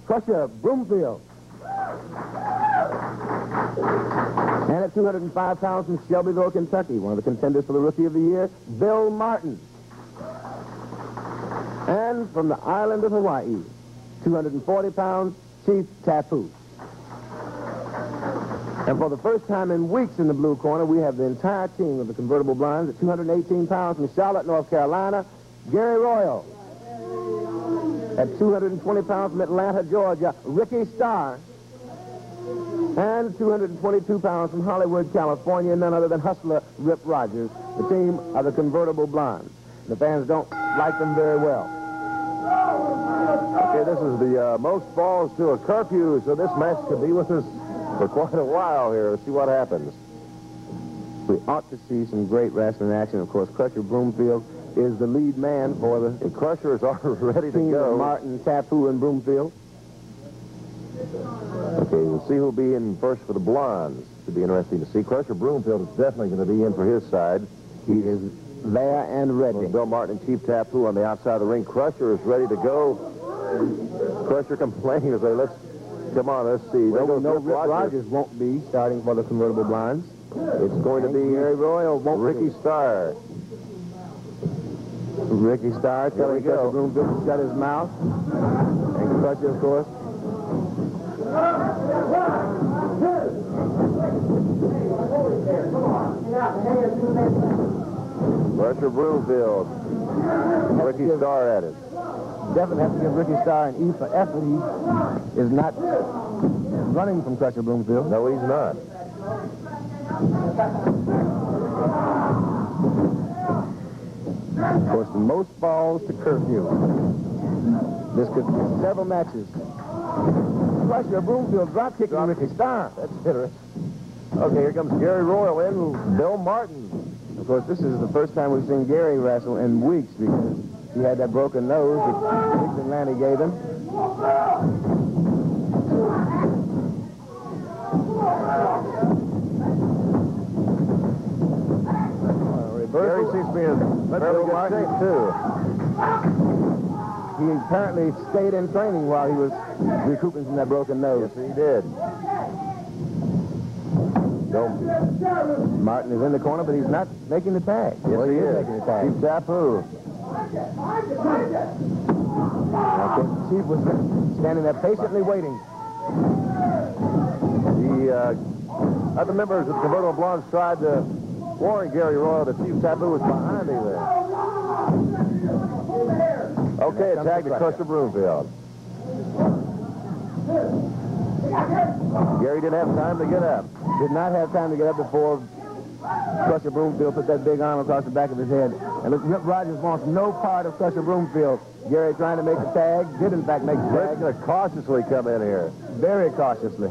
Crusher Broomfield. And at 205 pounds from Shelbyville, Kentucky, one of the contenders for the Rookie of the Year, Bill Martin. And from the island of Hawaii, 240 pounds, Chief Tapu. And for the first time in weeks in the blue corner, we have the entire team of the Convertible Blinds at 218 pounds from Charlotte, North Carolina, Gary Royal. At 220 pounds from Atlanta, Georgia, Ricky Starr. And 222 pounds from Hollywood, California, none other than hustler Rip Rogers, the team of the Convertible Blinds. The fans don't like them very well. Okay, this is the most balls to a curfew, so this match could be with us for quite a while here. Let's see what happens. We ought to see some great wrestling action. Of course, Crusher Broomfield is the lead man for the and Crusher is already ready to team go. of Martin, Tapu, and Broomfield. Okay, we'll see who'll be in first for the Blondes. Should be interesting to see. Crusher Broomfield is definitely going to be in for his side. He is there and ready. Bill Martin and Chief Tapu on the outside of the ring. Crusher is ready to go. Crusher complaining as they come on, let's see. Well, no, Rip Rogers won't be starting for the Convertible Blinds. It's going to be Gary Royal won't Ricky Starr. Ricky Starr telling Crusher Broomfield to shut his mouth. And Crusher, of course. Crusher Broomfield. Ricky Starr at it. Definitely have to give Ricky Starr an E for effort. He is not running from Crusher Broomfield. No, he's not. Of course, the most balls to curfew. This could be several matches. Crusher Broomfield drop kicking Ricky Starr. That's interesting. Okay, here comes Gary Royal in. Bill Martin. Of course, this is the first time we've seen Gary wrestle in weeks because he had that broken nose that Dixon Lanny gave him. Gary seems to be in fairly good shape, too. He apparently stayed in training while he was recouping from that broken nose. Yes, he did. Martin is in the corner, but he's not making the tag. Yes, well, he is. Making the tag. Chief Tapu. Chief was standing there patiently waiting. Other members of the Convertible Blondes tried to warn Gary Royal that Chief Tapu was behind him there. Okay, a tag to Crusher Broomfield. Gary didn't have time to get up. Did not have time to get up before Crusher Broomfield put that big arm across the back of his head. And look, Rip Rogers wants no part of Crusher Broomfield. Gary trying to make the tag, did in fact make the tag. Rip's going to cautiously come in here. Very cautiously.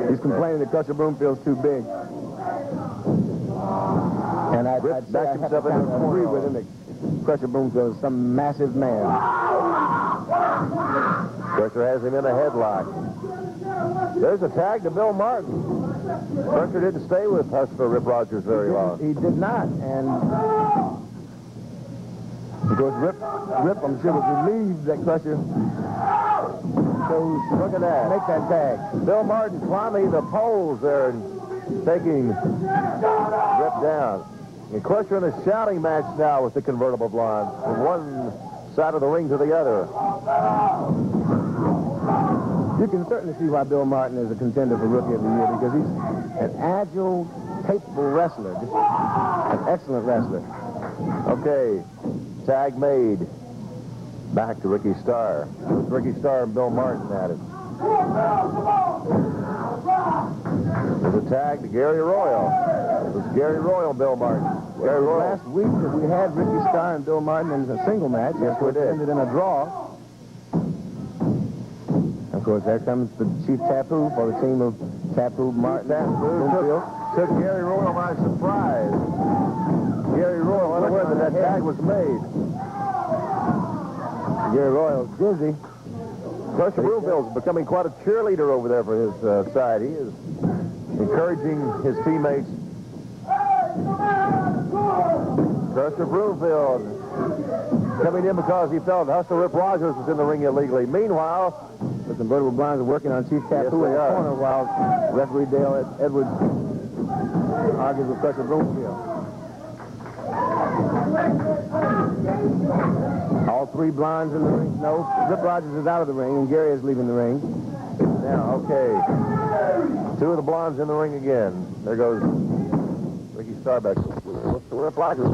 He's complaining that Crusher Broomfield's too big. And I'd say I have to kind of agree with him that Crusher Broomfield is some massive man. Crusher has him in a headlock. There's a tag to Bill Martin. Crusher didn't stay with hustler Rip Rogers very long. He did not, and of course Rip, I'm sure, was relieved that Crusher chose Look at that. make that tag. Bill Martin climbing the poles there and taking Rip down. And Crusher in a shouting match now with the Convertible Blondes from one side of the ring to the other. You can certainly see why Bill Martin is a contender for Rookie of the Year, because he's an agile, capable wrestler, just an excellent wrestler. Okay, tag made. Back to Ricky Starr. Ricky Starr and Bill Martin at it. There's a tag to Gary Royal. It was Gary Royal, Bill Martin. Gary Royal. Last week that we had Ricky Starr and Bill Martin in a single match. Yes, we did. Ended in a draw. Of course, there comes the Chief Tapu for the team of Tapu, Martin, Broomfield. Took Gary Royal by surprise. Gary Royal unaware that tag was made. Gary Royal's dizzy. Crusher Broomfield's becoming quite a cheerleader over there for his side. He is encouraging his teammates. Crusher Broomfield coming in because he felt Hustler Rip Rogers was in the ring illegally. Meanwhile, the convertible blinds are working on Chief Tapu in the corner while referee Dale Edwards argues with Crusher Broomfield. All three blinds in the ring. No, Rip Rogers is out of the ring, and Gary is leaving the ring. Now, okay. Two of the blondes in the ring again. There goes Ricky Starbuck. Rip Rogers.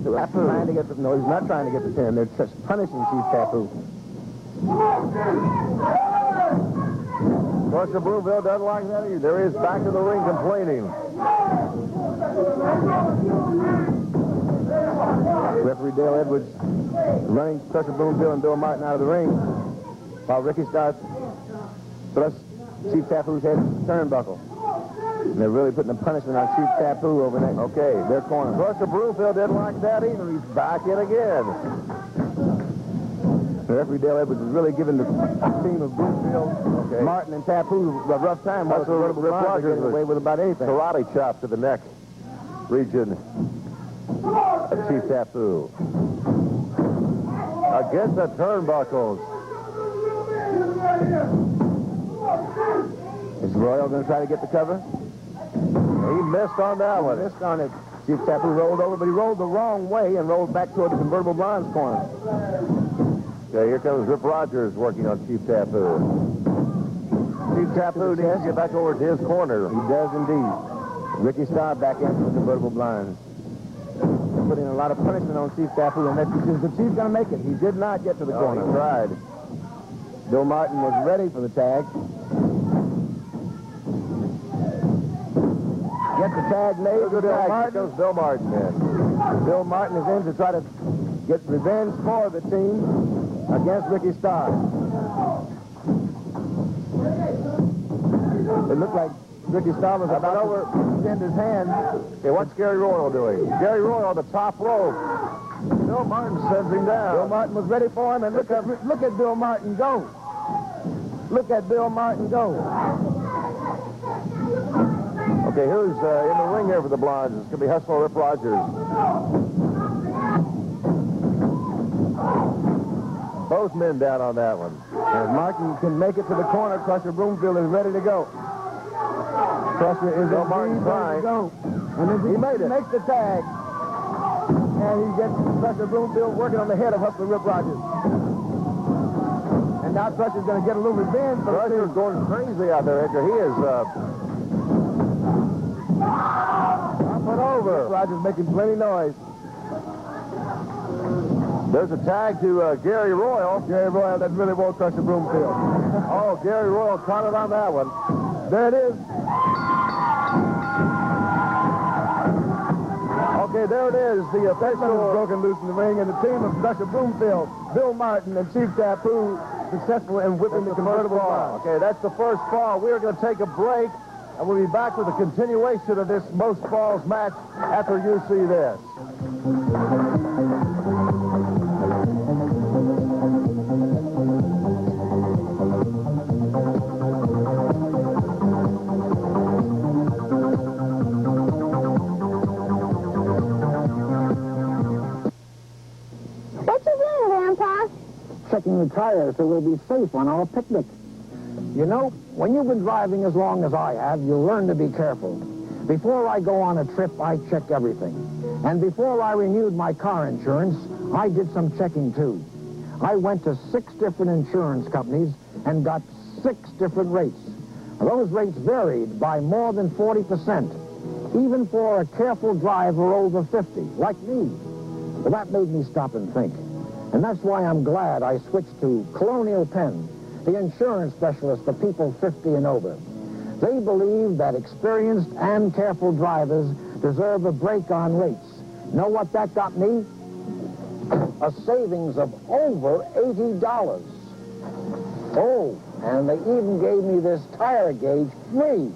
Trying to get the, no, he's not trying to get the pin. They're just punishing Chief Tapu. Crusher Broomfield doesn't like that either. There he is back in the ring complaining. Referee Dale Edwards running Crusher Broomfield and Bill Martin out of the ring while Ricky Starr thrusts Chief Tapu's head into the turnbuckle. And they're really putting a punishment on Chief Tapu over there. Okay, their corner. Crusher Broomfield didn't like that either. He's back in again. The referee Dale Edwards is really giving the team of Broomfield, Martin, and Tapu a rough time. That's what Rip Rogers getting away with about anything. Karate chop to the neck region of Chief Tapu. Against the turnbuckles. Is Royal going to try to get the cover? He missed on that one. He missed on it. Chief Tapu rolled over, but he rolled the wrong way and rolled back toward the convertible blinds corner. Okay, here comes Rip Rogers working on Chief Tapu. Chief Tapu needs to get back over to his corner. He does indeed. Ricky Starr back into the convertible blinds. They're putting a lot of punishment on Chief Tapu, and is the Chief going to make it? He did not get to the corner. He tried. Bill Martin was ready for the tag. Get the tag made. Good tag. Here comes Bill Martin in. Bill Martin is in to try to get revenge for the team against Ricky Starr. It looked like Ricky Starr was about to extend his hand. Okay, what's Gary Royal doing? Gary Royal on the top rope. Bill Martin sends him down. Bill Martin was ready for him, and look at Bill Martin go. Look at Bill Martin go. Okay, who's in the ring here for the Blondes? It's going to be Hustler Rip Rogers. Both men down on that one. And if Martin can make it to the corner, Crusher Broomfield is ready to go. Crusher is Bill Martin ready to go. And if he makes the tag, and he gets Crusher Broomfield working on the head of Hustler Rip Rogers. And now Crusher's going to get a little revenge. Crusher's going crazy out there, Edgar. He is up and over. Rogers making plenty noise. There's a tag to Gary Royal. Gary Royal, that really won't Crusher Broomfield. Oh, Gary Royal caught it on that one. There it is. Okay, there it is. The official is broken loose in the ring, and the team of Crusher Broomfield, Bill Martin, and Chief Tapu successful in whipping the convertible bar. Okay, that's the first fall. We're going to take a break, and we'll be back with a continuation of this most falls match after you see this. What you doing, Grandpa? Checking the tires so we'll be safe on our picnic. You know, when you've been driving as long as I have, you'll learn to be careful. Before I go on a trip, I check everything. And before I renewed my car insurance, I did some checking too. I went to 6 different insurance companies and got 6 different rates. Those rates varied by more than 40%, even for a careful driver over 50, like me. Well, that made me stop and think. And that's why I'm glad I switched to Colonial Penn, the insurance specialist for people 50 and over. They believe that experienced and careful drivers deserve a break on rates. Know what that got me? A savings of over $80. Oh, and they even gave me this tire gauge free.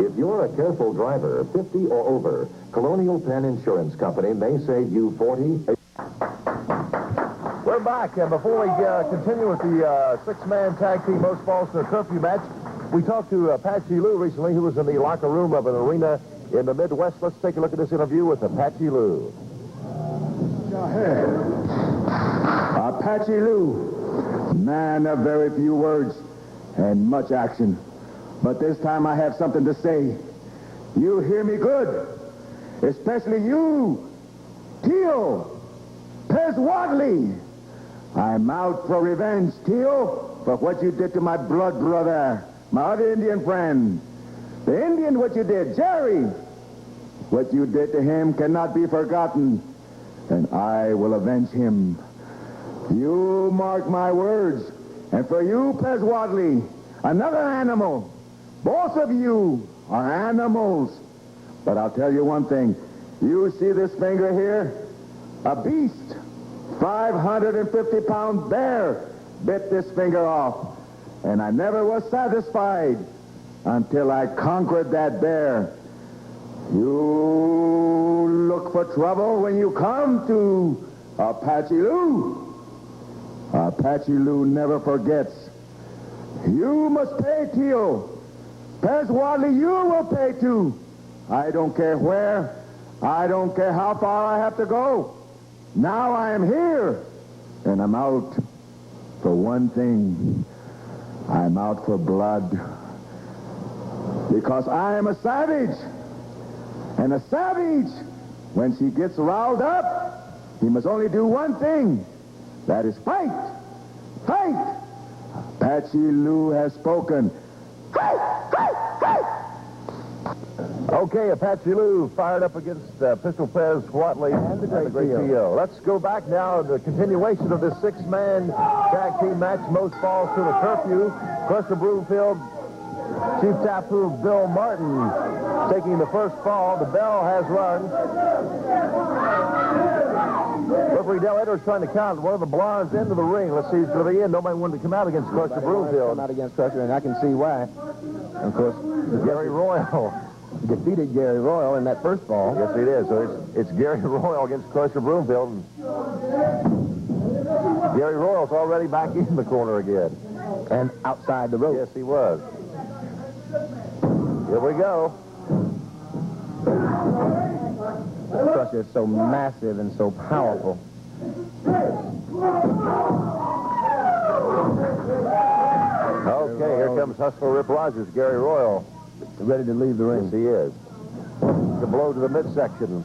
If you're a careful driver, 50 or over, Colonial Penn Insurance Company may save you 40... We're back, and before we continue with the 6-man tag team most falls to a curfew match, we talked to Apache Lou recently, who was in the locker room of an arena in the Midwest. Let's take a look at this interview with Apache Lou. Apache Lou, man of very few words and much action. But this time I have something to say. You hear me good, especially you, Tio, Pez Whatley. I'm out for revenge, Tio, for what you did to my blood brother, my other Indian friend. The Indian what you did, Jerry. What you did to him cannot be forgotten, and I will avenge him. You mark my words. And for you, Pez Whatley, another animal. Both of you are animals. But I'll tell you one thing. You see this finger here? A beast. 550-pound bear bit this finger off. And I never was satisfied until I conquered that bear. You look for trouble when you come to Apache Lou. Apache Lou never forgets. You must pay, Tio. Pez Whatley, you will pay too. I don't care where. I don't care how far I have to go. Now I am here, and I'm out for one thing. I'm out for blood. Because I am a savage. And a savage, when she gets riled up, he must only do one thing. That is fight. Fight. Apache Lou has spoken. Fight, fight, fight. Okay, Apache Lou fired up against Pistol Pez Whatley and the Great Tio. Let's go back now to the continuation of this six-man tag team match. Most falls to the curfew. Crusher Broomfield, Chief Tapu, Bill Martin taking the first fall. The bell has rung. Referee Del Edwards trying to count one of the blondes into the ring. Let's see, for the end, nobody wanted to come out against Crusher Broomfield. Come out against Crusher, and I can see why. Of course, Gary Royal defeated Gary Royal in that first fall. Yes, it is. So it's Gary Royal against Crusher Broomfield. Gary Royal's already back in the corner again. And outside the rope. Yes, he was. Here we go. Crusher is so massive and so powerful. Okay, here comes Hustler Rip Rogers, Gary Royal. Ready to leave the ring. Yes, he is. The blow to the midsection.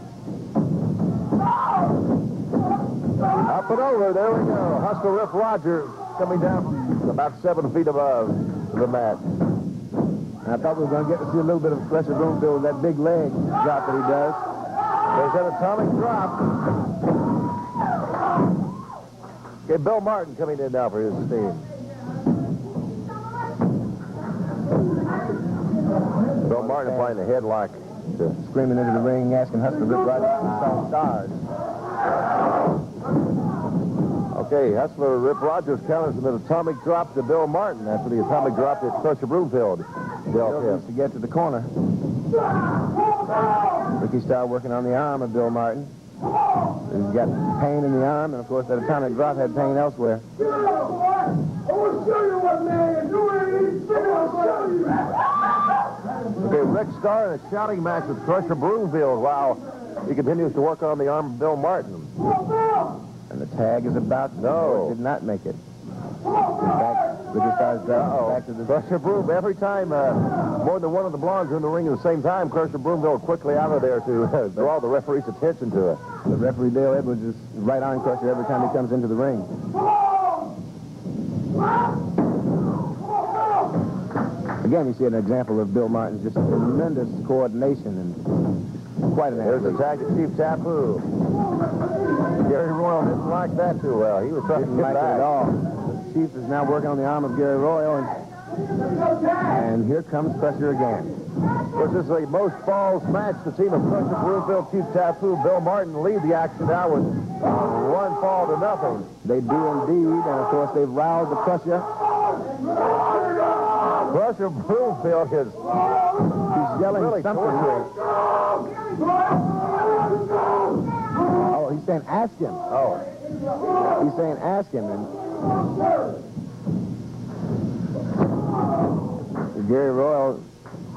Up and over, there we go. Hustler Rip Rogers coming down from about 7 feet above the mat. I thought we were going to get to see a little bit of Crusher Broomfield with that big leg drop that he does. There's that atomic drop. Okay, Bill Martin coming in now for his team. Bill Martin applying the headlock. Screaming into the ring, asking Hustler Rip Rogers to song Stars. Okay, Hustler Rip Rogers counters an atomic drop to Bill Martin after the atomic drop that Crusher Broomfield dealt him. To get to the corner. Ricky Starr working on the arm of Bill Martin. He's got pain in the arm, and of course that atomic drop had pain elsewhere. I will show you what man can do. I'll show you. Okay, Rick Starr in a shouting match with Crusher Broomfield while he continues to work on the arm of Bill Martin. And the tag is about No. Did not make it. Ricky Starr's back to the... Crusher Broom, every time more than one of the blondes are in the ring at the same time, Crusher Broomfield quickly out of there to draw the referee's attention to it. The referee, Dale Edwards, is right on Crusher every time he comes into the ring. Again, you see an example of Bill Martin's just tremendous coordination and quite an There's athlete. the tag to Chief Tapu. Gary Royal didn't like that too well. He was trying to Didn't get like it back. at all. The Chief is now working on the arm of Gary Royal, and here comes Crusher again. Of course, this is a most falls match. The team of Crusher Broomfield, Chief Tapu, Bill Martin lead the action now with 1 fall to nothing. They do indeed, and of course they've riled the Crusher. Crusher Broomfield is He's yelling really something. torturing. Oh, he's saying ask him. Oh, He's saying ask him. And Gary Royal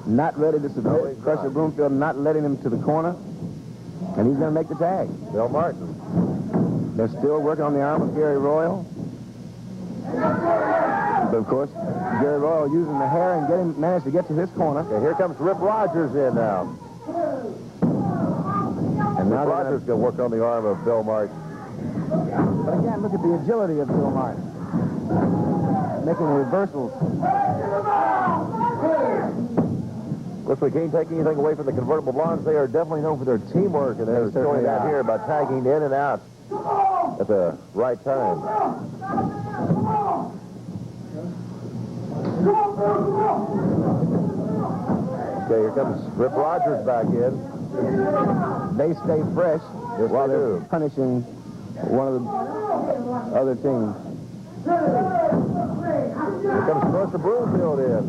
not ready to submit. Crusher Broomfield not letting him to the corner. And he's going to make the tag. Bill Martin. They're still working on the arm of Gary Royal. But, of course, Gary Royal using the hair and managed to get to this corner. Okay, here comes Rip Rogers in now. And now Rogers going to work on the arm of Bill Martin. But again, look at the agility of Bill Martin. Making reversals. Of course, we can't take anything away from the Convertible Blondes. They are definitely known for their teamwork, and they're showing that here by tagging in and out at the right time. Okay, here comes Rip Rogers back in. They stay fresh while they're punishing one of the other teams. Here comes Crusher Broomfield in.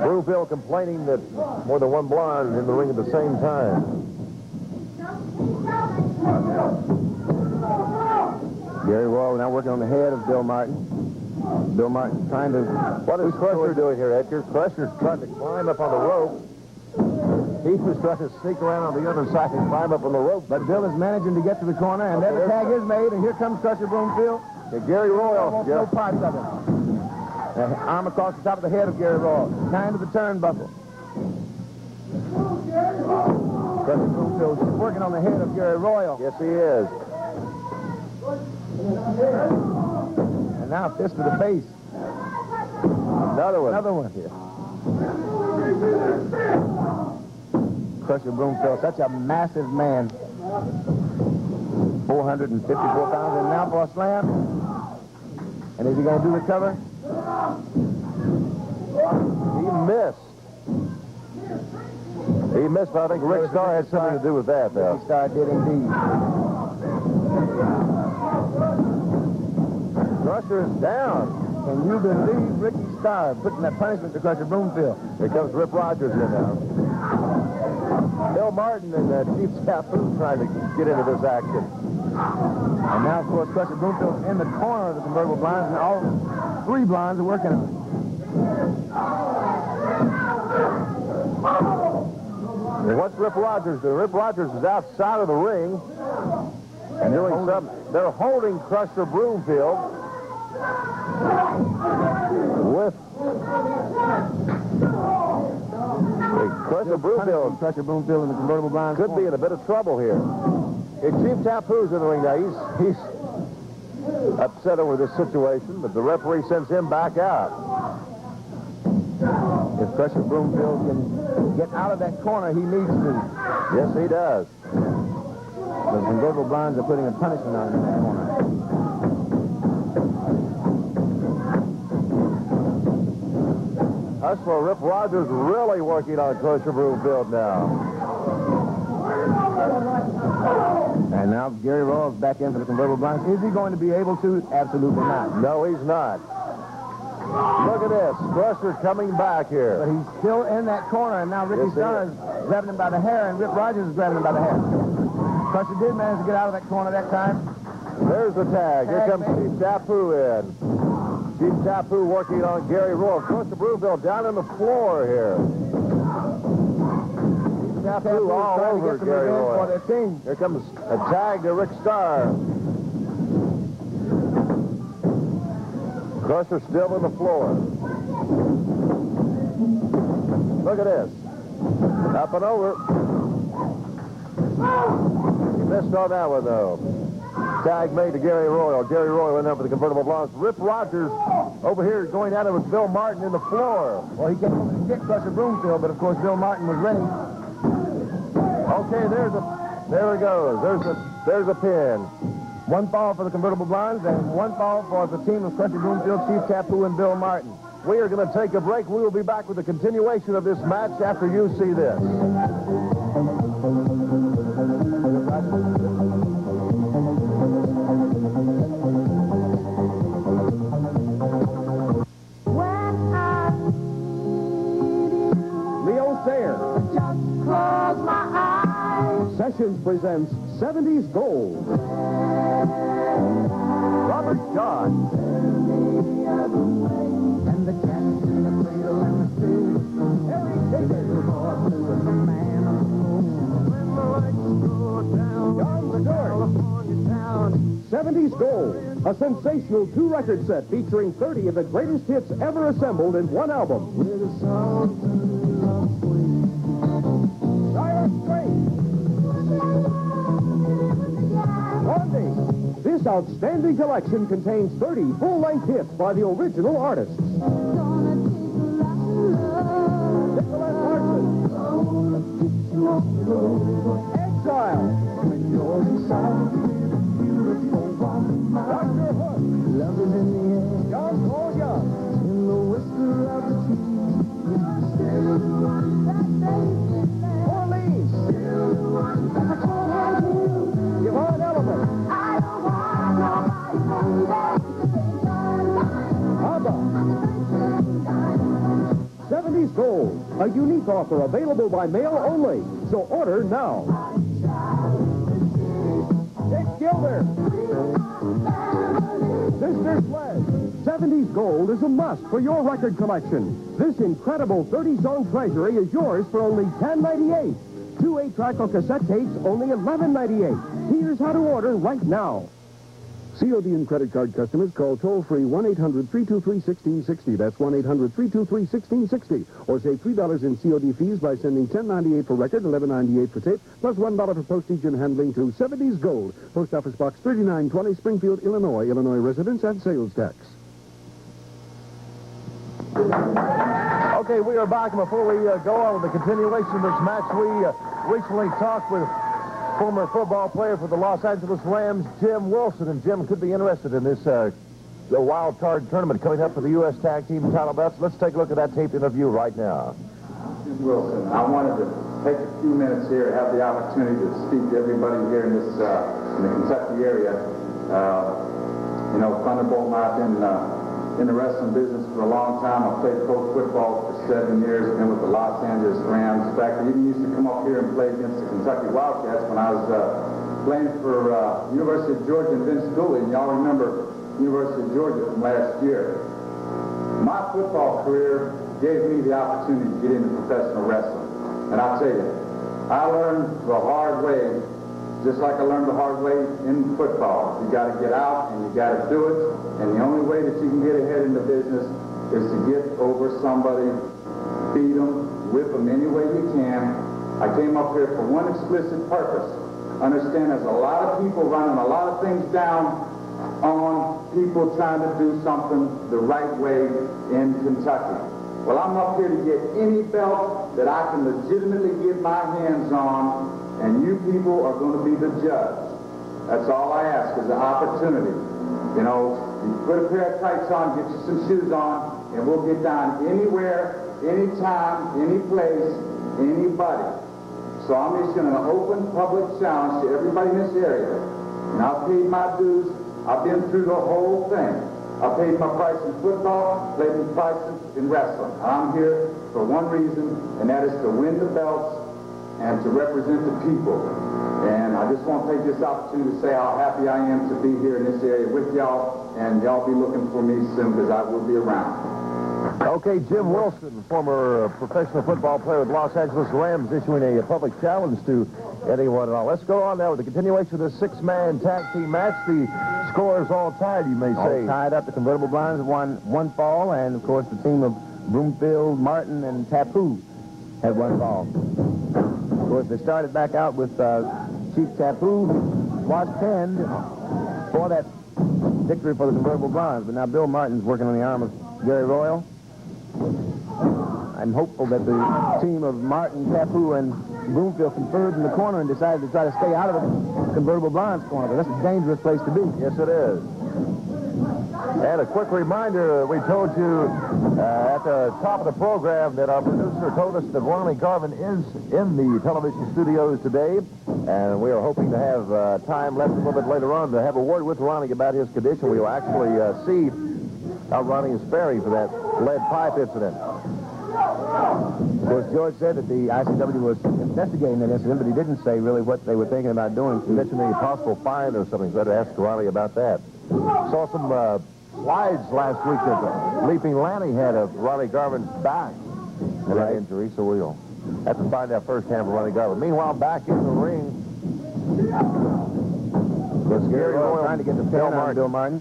Broomfield complaining that more than one blonde in the ring at the same time. Gary Royal now working on the head of Bill Martin. Bill Martin trying to... What is Crusher doing here, Edgar? Crusher's trying to climb up on the rope. He was trying to sneak around on the other side and climb up on the rope. But Bill is managing to get to the corner, and then the tag is made, and here comes Crusher Broomfield. Gary Royal. No parts of it. Arm across the top of the head of Gary Royal. Kind of the turnbuckle. Crusher Broomfield working on the head of Gary Royal. Yes, he is. And now a fist to the face. Another one. Another one here. Crusher Broomfield, such a massive man. 454 pounds, and now for a slam. And is he going to do the cover? He missed. He missed, but I think Rick Starr had something to do with that, though. Rick Starr did indeed. Crusher is down. Can you believe Ricky Starr putting that punishment to Crusher Broomfield? Here comes Rip Rogers in now. Bill Martin and Chief Tapu trying to get into this action. And now, of course, Crusher Broomfield in the corner of the Convertible Blinds, and all three blinds are working on it. And what's Rip Rogers doing? Rip Rogers is outside of the ring and doing something. They're holding Crusher Broomfield with Crusher Broomfield. Crusher Broomfield in the Convertible Blinds Could be in a bit of trouble here. Hey, Chief Tapu's in the ring now. He's upset over this situation, but the referee sends him back out. If Crusher Broomfield can get out of that corner, he needs to. Yes, he does. The Convertible Blinds are putting a punishment on him in that corner. Hustler Rip Rogers really working on Crusher Broomfield now. And now Gary Royal's back in for the Convertible Blinds. Is he going to be able to? Absolutely not. No, he's not. Look at this. Crusher coming back here. But he's still in that corner, and now Ricky Starr is grabbing him by the hair, and Rip Rogers is grabbing him by the hair. Crusher did manage to get out of that corner that time. There's the tag. Here comes Chief Tapu in. Chief Tapu working on Gary Royal. Crusher Broomfield down on the floor here. Chief Tapu all over Gary Royal. Here comes a tag to Rick Starr. Crusher still on the floor. Look at this. Up and over. He missed on that one, though. Tag made to Gary Royal. Gary Royal in there for the Convertible Blondes. Rip Rogers over here going at it with Bill Martin in the floor. Well, he came over to get Crusher Broomfield, but of course Bill Martin was ready. Okay, there it goes. There's a pin. One fall for the Convertible Blondes and one fall for the team of Crusher Broomfield, Chief Tapu, and Bill Martin. We are going to take a break. We will be back with the continuation of this match after you see this. Leo Sayer. Just close my eyes. Sessions presents 70s Gold. Robert John. And the cat's in the cradle and the fish. The little boy blue and the man on the moon. When the lights go down, John Stewart. California town, 70s Gold, a sensational two-record set featuring 30 of the greatest hits ever assembled in one album. Dire Straits. Blondie. This outstanding collection contains 30 full-length hits by the original artists. Nicholas Larson. Exile. Dr. Hook. John Paul Young. Orleans. Yvonne Elliman. ABBA. 70s Gold, a unique offer available by mail only. So order now. Dick Gilder. Sister Sledge. 70s Gold is a must for your record collection. This incredible 30-song treasury is yours for only $10.98. 2 8-track or cassette tapes, only $11.98. Here's how to order right now. COD and credit card customers call toll-free 1-800-323-1660. That's 1-800-323-1660. Or save $3 in COD fees by sending $10.98 for record, $11.98 for tape, plus $1 for postage and handling to 70s Gold. Post Office Box 3920, Springfield, Illinois. Illinois residence and sales tax. Okay, we are back. And before we go on with the continuation of this match, we recently talked with former football player for the Los Angeles Rams, Jim Wilson. And Jim could be interested in this the wild card tournament coming up for the U.S. Tag Team title belts. Let's take a look at that taped interview right now. Jim Wilson, I wanted to take a few minutes here to have the opportunity to speak to everybody here in this in the Kentucky area. Thunderbolt, I've been in the wrestling business for a long time. I played pro football for 7 years. I've been with the Los Angeles Rams. In fact, I even used to come up here and play against the Kentucky Wildcats when I was playing for University of Georgia and Vince Dooley. And y'all remember University of Georgia from last year. My football career gave me the opportunity to get into professional wrestling. And I'll tell you, I learned the hard way, just like I learned the hard way in football. You got to get out and you got to do it. And the only way that you can get ahead in the business is to get over somebody, beat them, whip them any way you can. I came up here for one explicit purpose. Understand there's a lot of people running a lot of things down on people trying to do something the right way in Kentucky. Well, I'm up here to get any belt that I can legitimately get my hands on, and you people are going to be the judge. That's all I ask is an opportunity. You put a pair of tights on, get you some shoes on, and we'll get down anywhere, anytime, any place, anybody. So I'm issuing an open public challenge to everybody in this area. And I've paid my dues. I've been through the whole thing. I paid my price in football, paid my price in wrestling. I'm here for one reason, and that is to win the belts and to represent the people. And I just want to take this opportunity to say how happy I am to be here in this area with y'all, and y'all be looking for me soon because I will be around. Okay, Jim Wilson, former professional football player with Los Angeles Rams, issuing a public challenge to anyone and all. Let's go on now with the continuation of the six-man tag team match. The score is all tied, you may say. All tied up. The Convertible Blinds won one fall, and, of course, the team of Broomfield, Martin, and Tapu had one fall. Of course, they started back out with Chief Tapu, Wash 10 for that victory for the Convertible Blinds. But now Bill Martin's working on the arm of Gary Royal. I'm hopeful that the team of Martin, Tapu, and Broomfield conferred in the corner and decided to try to stay out of the Convertible Blinds corner. But that's a dangerous place to be. Yes, it is. And a quick reminder, we told you at the top of the program that our producer told us that Ronnie Garvin is in the television studios today, and we are hoping to have time left a little bit later on to have a word with Ronnie about his condition. We will actually see how Ronnie is faring for that lead pipe incident. Of course, George said that the ICW was investigating that incident, but he didn't say really what they were thinking about doing. He mentioned a possible fine or something, so I had to ask Ronnie about that. Saw some slides last week that Leaping Lanny had of Ronnie Garvin's back and that injury, so we'll have to find out firsthand from Ronnie Garvin. Meanwhile, back in the ring, course, Gary Royal trying to get the pin on Bill Martin.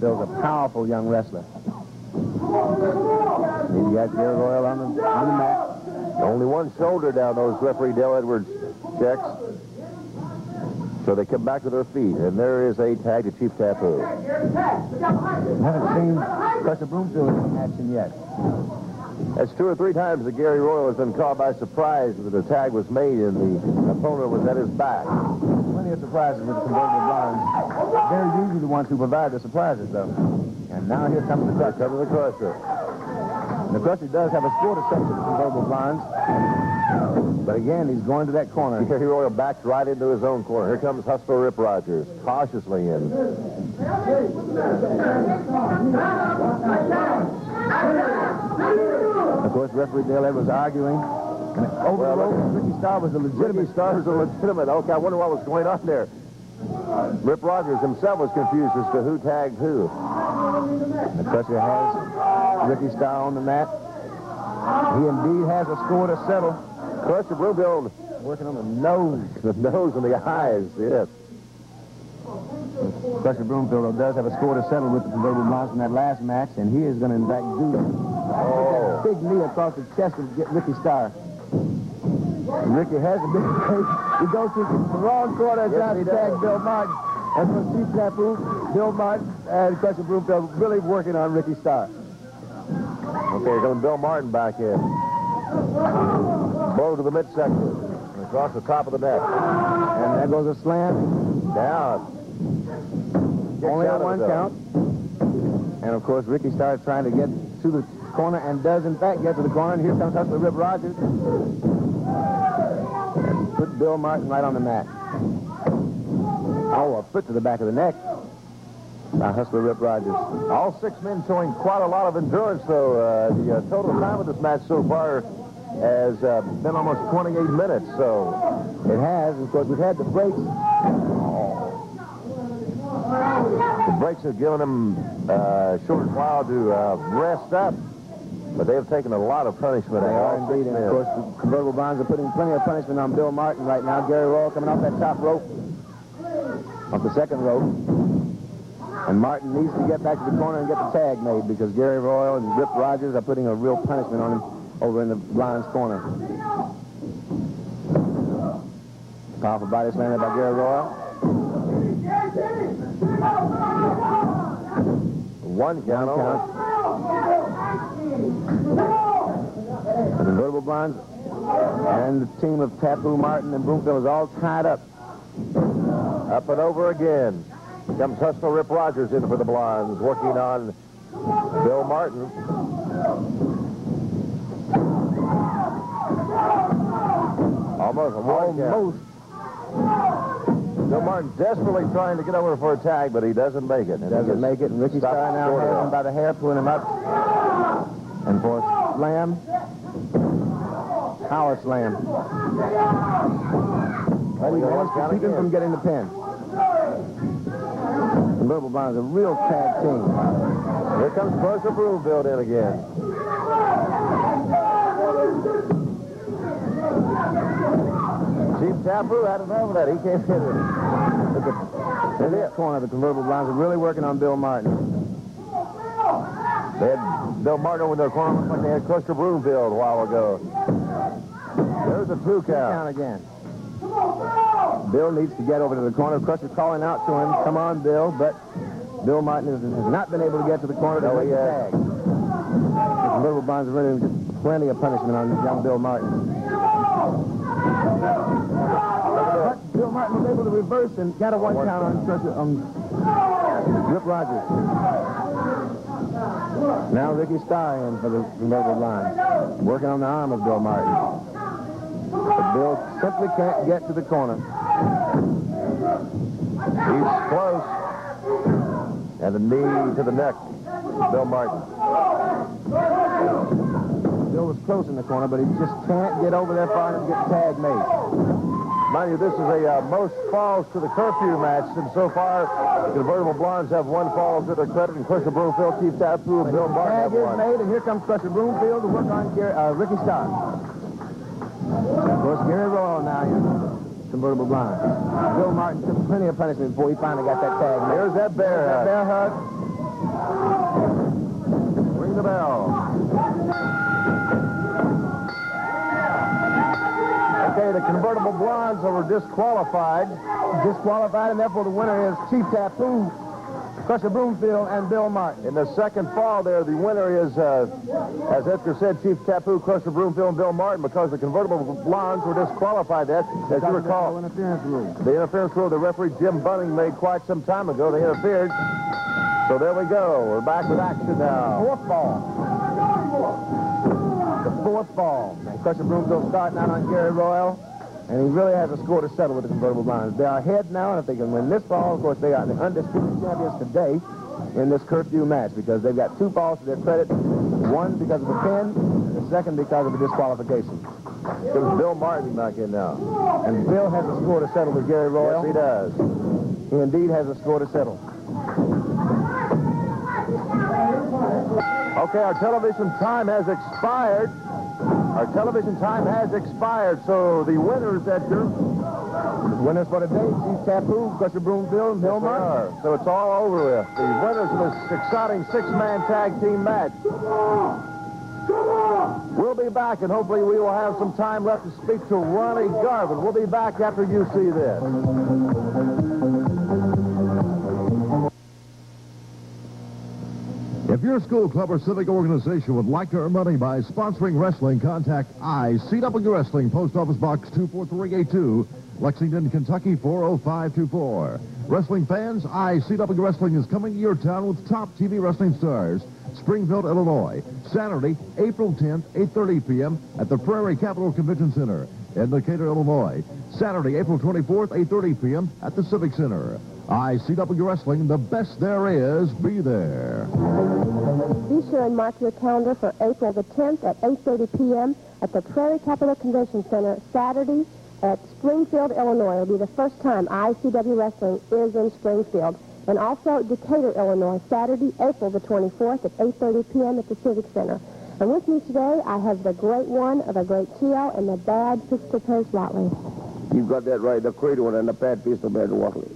Bill's a powerful young wrestler. He's got Gary Royal on the mat. Only one shoulder down those referee Dale Edwards checks. So they come back to their feet, and there is a tag to Chief Tapu. Haven't seen Crusher Broomfield in action yet. That's 2 or 3 times that Gary Royal has been caught by surprise that the tag was made and the opponent was at his back. Plenty of surprises with the convertible blondes. They're usually the ones who provide the surprises, though. And now here comes the Crusher. Here comes the Crusher. The Crusher does have a score to set to the convertible blondes. But again, he's going to that corner. Gary Royal backs right into his own corner. Here comes Hustler Rip Rogers, cautiously in. Of course, referee Dale Edwards arguing. And over the rope, Ricky Starr was a legitimate. Okay, I wonder what was going on there. Rip Rogers himself was confused as to who tagged who. The Crusher has Ricky Starr on the mat. He indeed has a score to settle. Crusher Broomfield Working on the nose. The nose and the eyes, yes. Crusher Broomfield does have a score to settle with the convertible blondes in that last match, and he is going to, in fact, do a big knee across the chest of Ricky Starr. Ricky has a big face. He goes to the wrong corner and tries to tag Bill Martin. And from Chief Tapu, Bill Martin and Crusher Broomfield really working on Ricky Starr. Okay, here comes Bill Martin back in. Blow to the midsection. Across the top of the net. And there goes a slam. Down. Only a 1 count. And, of course, Ricky Starr trying to get to the corner and does, in fact, get to the corner. And here comes Hustler Rip Rogers. And put Bill Martin right on the mat. Oh, a foot to the back of the neck. Now Hustler Rip Rogers. All 6 men showing quite a lot of endurance, though. The total time of this match so far has been almost 28 minutes, so... It has. Of course, we've had the breaks. The breaks have given them a short while to rest up, but they have taken a lot of punishment. They are indeed, and of course, the convertible bonds are putting plenty of punishment on Bill Martin right now. Gary Royal coming off that top rope, off the second rope. And Martin needs to get back to the corner and get the tag made because Gary Royal and Rip Rogers are putting a real punishment on him over in the blonde's corner. Powerful body slam there by Gary Royal. 1 count. The convertible blondes and the team of Tapu, Martin, and Broomfield is all tied up. Up and over again. Comes Hustler Rip Rogers in for the Blondes, working on Bill Martin. Almost. Bill Martin desperately trying to get over for a tag, but he doesn't make it. Doesn't make it, and Ricky Starr now has him by the hair, pulling him up. And for a slam, power slam. But he wants to keep him from getting the pin. Convertible Blondes, a real tag team. Here comes Crusher Broomfield in again. Chief Tapu had enough of that. He can't hit it. In that corner, the convertible blondes are really working on Bill Martin. They had Bill Martin over in their corner. Looks like they had Crusher Broomfield a while ago. There's a 2 count. Again. Bill needs to get over to the corner. Crusher's calling out to him, come on, Bill, but Bill Martin has not been able to get to the corner to make the tag. The convertible blondes are really just plenty of punishment on young Bill Martin. But Bill Martin was able to reverse and got a 1 count on Crusher, Rip Rogers. Now Ricky Starr in for the convertible blondes, working on the arm of Bill Martin. But Bill simply can't get to the corner. He's close. And a knee to the neck. Bill Martin. Bill was close in the corner, but he just can't get over there far enough to get the tag made. Mind you, this is a most falls to the curfew match, and so far, the convertible blondes have 1 fall to their credit, and Crusher Broomfield, Chief Tapu, and Bill Martin have 1. Tag is made, and here comes Crusher Broomfield to work on Ricky Starr. Of course, course, Gary Royal now here. Convertible blind. Bill Martin took plenty of punishment before he finally got that tag. Here's that bear hug. Bear hug. Ring the bell. Okay, the convertible blondes were disqualified. Disqualified, and therefore the winner is Chief Tapu, Crusher Broomfield, and Bill Martin. In the second fall there, the winner is, as Edgar said, Chief Tapu, Crusher Broomfield, and Bill Martin, because the convertible blondes were disqualified. As you recall, The interference rule. the interference rule the referee Jim Bunning made quite some time ago. They interfered. So there we go. We're back with action now. Fourth ball. The fourth ball. And Crusher Broomfield starting out on Gary Royal. And he really has a score to settle with the convertible blinds. They are ahead now, and if they can win this ball, of course, they are the undisputed champions today in this curfew match because they've got 2 balls to their credit, one because of a pin, and the second because of a disqualification. Comes Bill Martin back in now. And Bill has a score to settle with Gary Royal. Yes, he does. He indeed has a score to settle. Okay, our television time has expired. Our television time has expired, so the winners, Edgar, Winners for today, Chief Tapu, Crusher Broomfield, and Bill Martin. so it's all over with. The winners of this exciting 6-man tag team match. We'll be back, and hopefully we will have some time left to speak to Ronnie Garvin. We'll be back after you see this. If your school, club, or civic organization would like to earn money by sponsoring wrestling, contact ICW Wrestling, Post Office Box 24382, Lexington, Kentucky 40524. Wrestling fans, ICW Wrestling is coming to your town with top TV wrestling stars. Springfield, Illinois, Saturday, April 10th, 8:30 p.m. at the Prairie Capital Convention Center. In Decatur, Illinois, Saturday, April 24th, 8:30 p.m. at the Civic Center. ICW Wrestling, the best there is, be there. Be sure and mark your calendar for April the 10th at 8:30 p.m. at the Prairie Capital Convention Center, Saturday at Springfield, Illinois. It'll be the first time ICW Wrestling is in Springfield. And also Decatur, Illinois, Saturday, April the 24th at 8:30 p.m. at the Civic Center. And with me today, I have the great one, the great Tio, and the bad Sister Pez Whatley. You've got that right, the great one and the bad piece of Pez Whatley.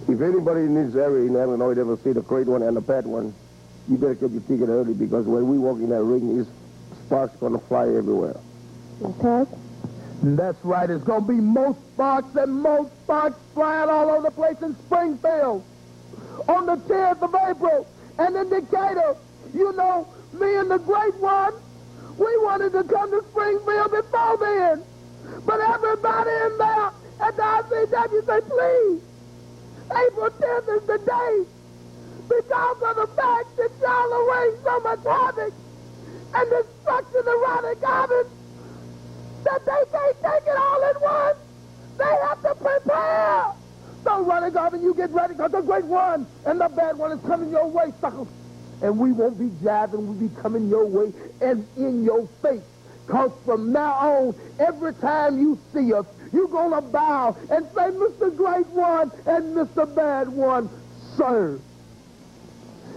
If anybody in this area in Illinois ever see the great one and the bad one, you better get your ticket early because when we walk in that ring, these sparks going to fly everywhere. Okay? That's right. It's going to be most sparks and most sparks flying all over the place in Springfield on the 10th of April. And in Decatur, you know, me and the great one, we wanted to come to Springfield before then. But everybody in there at the ICW said, please, April 10th is the day because of the fact that y'all are raising so much havoc and destruction around the garbage that they can't take it all at once. They have to prepare. So, Ronnie Garvin, you get ready because the great one and the bad one is coming your way, suckers. And we won't be jiving, we'll be coming your way and in your face. Because from now on, every time you see us, you're going to bow and say, Mr. Great One and Mr. Bad One, sir.